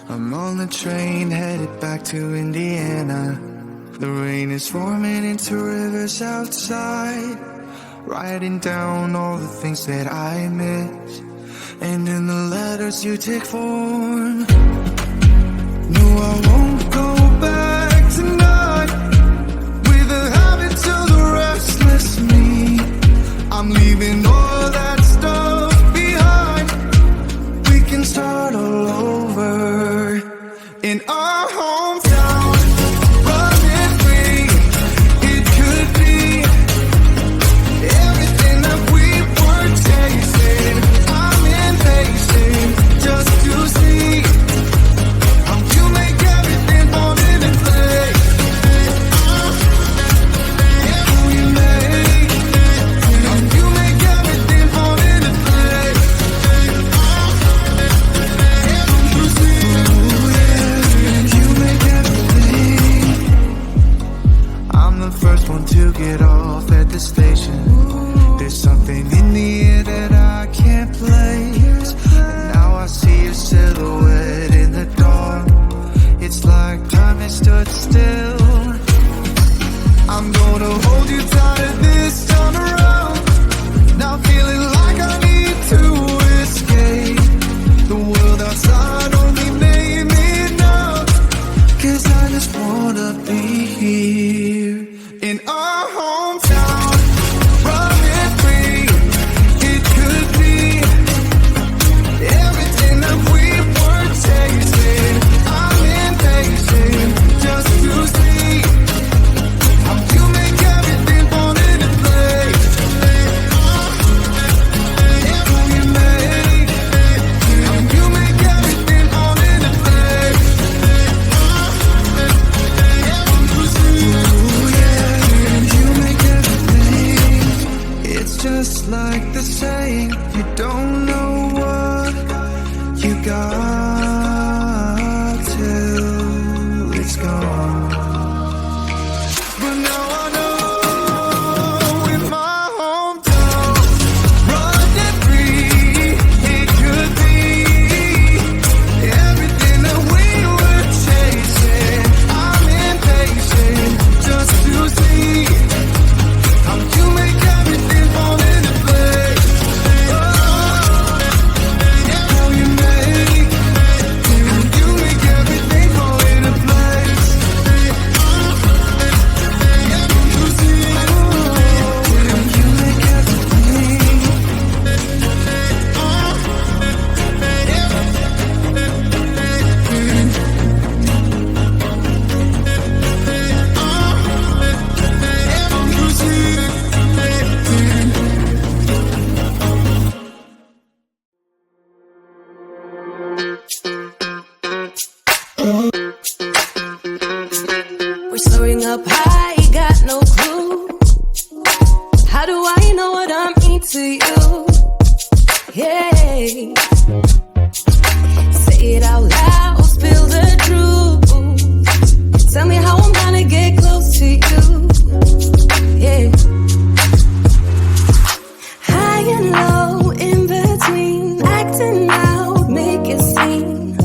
I'm on the train headed back to Indiana. The rain is forming into rivers outside, writing down all the things that I miss, and in the letters you take form. No, I won't go back tonight with the habits of the restless me. I'm leaving all that stuff behind. We can start all over in our hometown, running free. It could be everything that we were chasing. I'm impatient just to see how you make everything fall into place. How you make everything fall into place. I'm the first one to get off at the station. There's something in the air that I can't place. And now I see a silhouette in the dark. It's like time has stood still. I'm gonna hold you tighter this time around. Now feeling like I need to escape. The world outside only made me numb. 'Cause I just wanna be here in our hometown, running free. It could be everything that we were chasing. I'm impatient just to see how you make everything fall into place. How you make everything fall into place. It's just like the saying, you don't know what you got till it's gone. But now I know in my hometown, running free, it could be everything that we were chasing. I'm impatient just to see how you make everything fall into place. How you make everything fall into place. We're soaring up high, got no clue. How do I know what I mean to you? Yeah. Say it out loud, spill the truth. Tell me how I'm gonna get close to you. Yeah. High and low, in between, acting out, make it seem.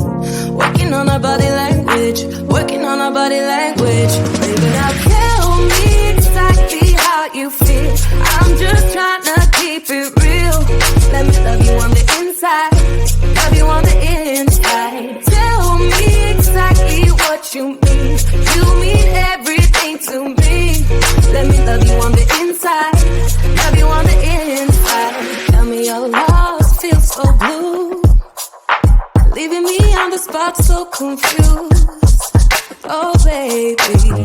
Working on our body language, working on our body language. Baby, now tell me exactly how you feel. I'm just trying to keep it real. Let me love you on the inside, love you on the inside. Tell me exactly what you mean. You mean everything to me. Let me love you on the inside, love you on the inside. Tell me you're lost, feel so blue, leaving me on the spot so confused. Oh baby,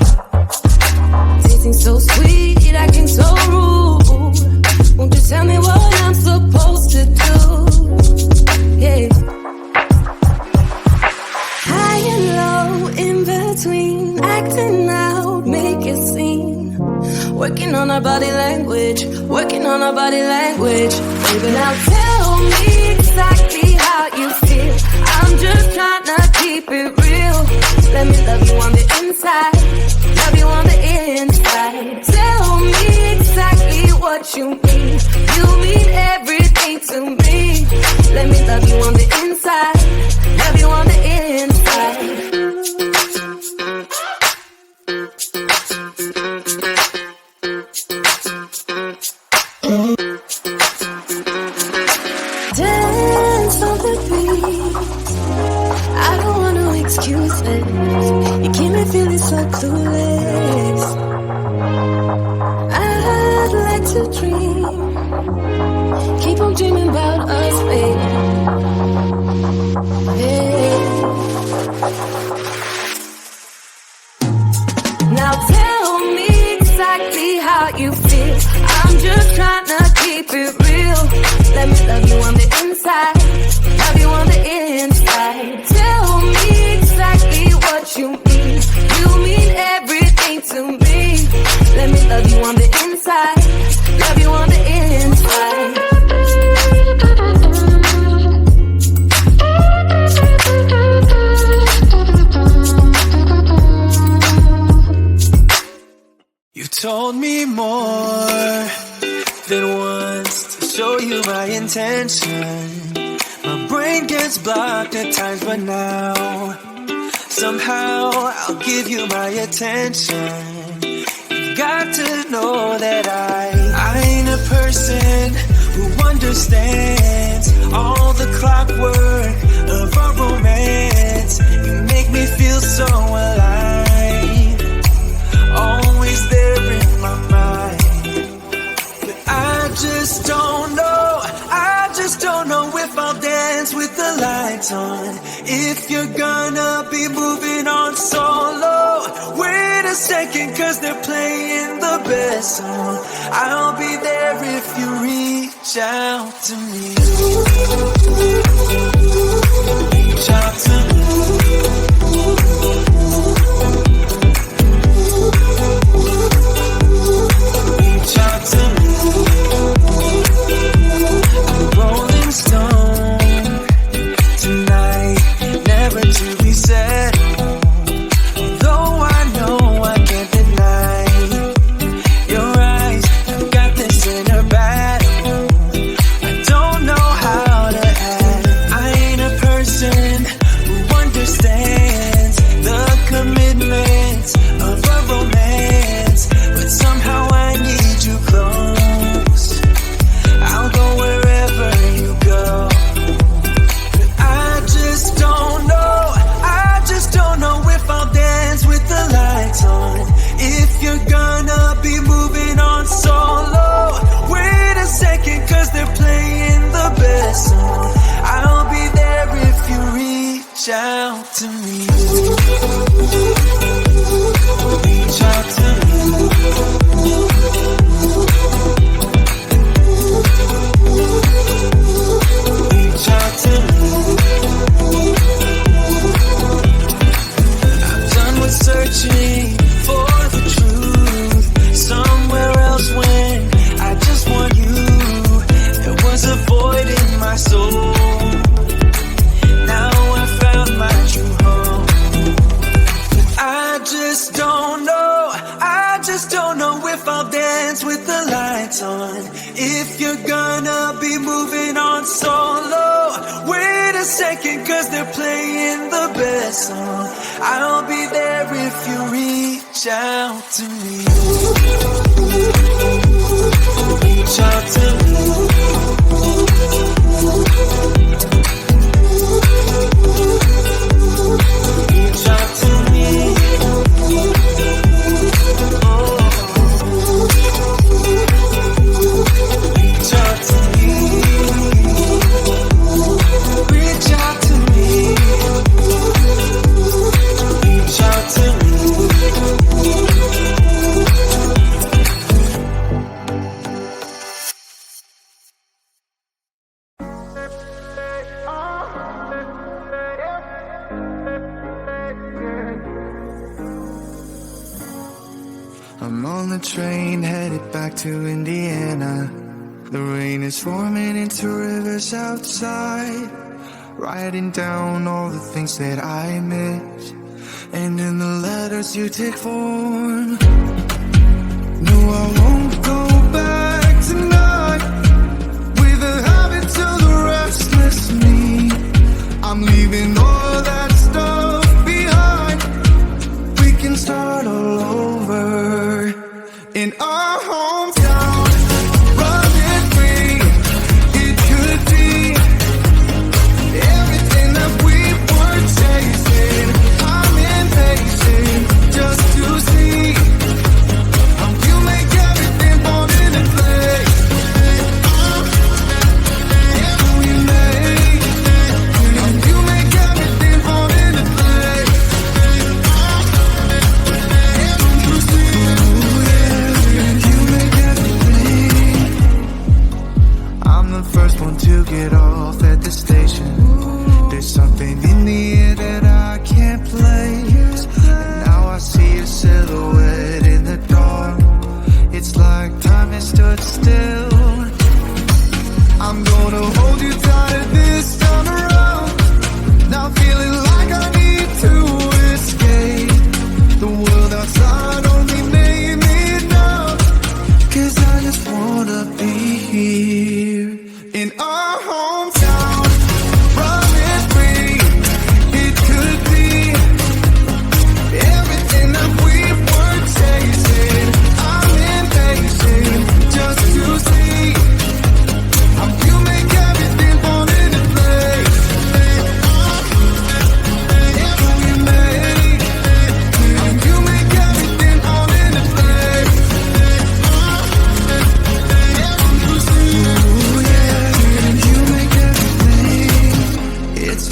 tasting so sweet, acting so rude. Won't you tell me what I'm supposed to do? Yeah. High and low, in between, acting out, make it seem. Working on our body language, working on our body language. Baby, now tell me exactly Let me love you on the inside. Love you on the inside. Dance on the beat. I don't want no excuses. You keep me feeling so clueless. I'd like to dream. Keep on dreaming about us, baby. Yeah. Now tell me exactly how you feel. I'm just trying to keep it real. Let me love you on the inside. Love you on the inside. Tell me exactly what you mean. You mean everything to me. Let me love you on the inside. Love you on the inside. You told me more than once to show you my intention. My brain gets blocked at times, but now somehow I'll give you my attention. You got to know that I ain't a person who understands all the clockwork of our romance. You make me feel so alive, always there in my mind. But I just don't know if I'll dance with the lights on. If you're gonna be moving on solo, wait a second, cause they're playing the best song. I'll be there if you reach out to me. Reach out to me. Reach out to me. I'm a rolling stone tonight, never to be settled. Though I know I can't deny your eyes, I've got this inner battle. I don't know how to act. I ain't a person who understands the commitments of a romance, but somehow I need you close. I'll go wherever you go. But I just don't know if I'll dance with the lights on. If you're gonna be moving on solo, wait a second, cause they're playing the best song. I'll be there if you reach out to me. Reach out to me. Reach out to me. I've done what's searching for the truth somewhere else when I just want you. There was a void in my soul. Now I found my true home. But I just don't know if I'll dance with the lights on. If you're gonna be moving on solo, wait a second, cause they're playing the best song. I'll be there if you reach out to me. Reach out to me. Reach out to me. Reach out to me. Reach out to me. Reach out to me. I'm on the train headed back to Indiana. The rain is forming into rivers outside, writing down all the things that I miss, and in the letters you take form. No, I won't go back tonight with the habits of the restless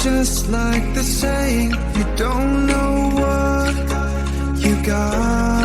just like the saying, you don't know what you got